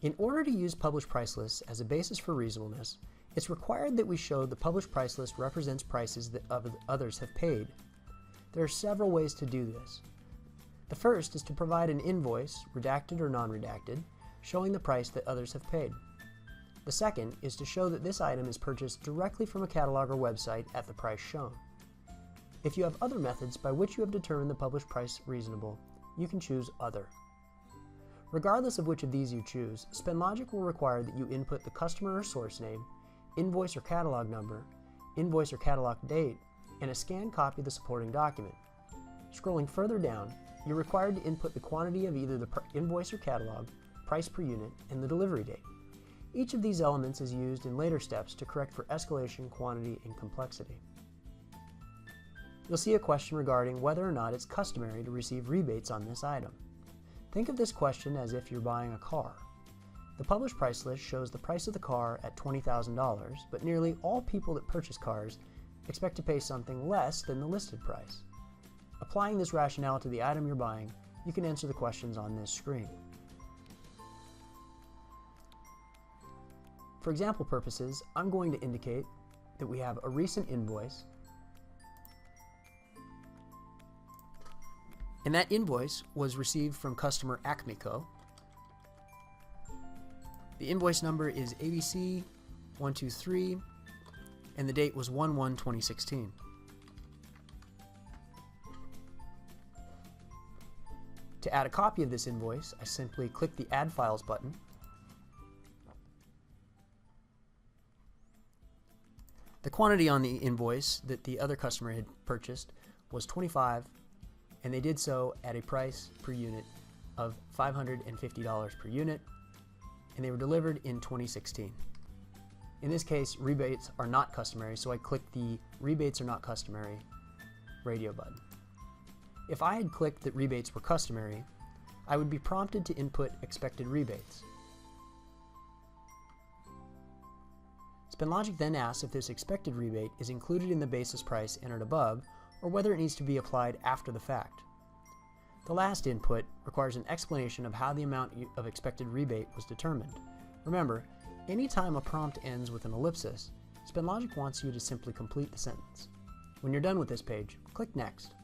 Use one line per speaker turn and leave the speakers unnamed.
In order to use published price lists as a basis for reasonableness, it's required that we show the published price list represents prices that others have paid. There are several ways to do this. The first is to provide an invoice, redacted or non-redacted, showing the price that others have paid. The second is to show that this item is purchased directly from a catalog or website at the price shown. If you have other methods by which you have determined the published price reasonable, you can choose Other. Regardless of which of these you choose, SpendLogic will require that you input the customer or source name, invoice or catalog number, invoice or catalog date, and a scanned copy of the supporting document. Scrolling further down, you're required to input the quantity of either the invoice or catalog, price per unit, and the delivery date. Each of these elements is used in later steps to correct for escalation, quantity, and complexity. You'll see a question regarding whether or not it's customary to receive rebates on this item. Think of this question as if you're buying a car. The published price list shows the price of the car at $20,000, but nearly all people that purchase cars expect to pay something less than the listed price. Applying this rationale to the item you're buying, you can answer the questions on this screen. For example purposes, I'm going to indicate that we have a recent invoice, and that invoice was received from customer Acme Co. The invoice number is ABC123, and the date was 1/1/2016. To add a copy of this invoice, I simply click the Add Files button. The quantity on the invoice that the other customer had purchased was 25, and they did so at a price per unit of $550 per unit, and they were delivered in 2016. In this case, rebates are not customary, so I click the Rebates are not customary radio button. If I had clicked that rebates were customary, I would be prompted to input expected rebates. SpendLogic then asks if this expected rebate is included in the basis price entered above, or whether it needs to be applied after the fact. The last input requires an explanation of how the amount of expected rebate was determined. Remember, anytime a prompt ends with an ellipsis, SpendLogic wants you to simply complete the sentence. When you're done with this page, click Next.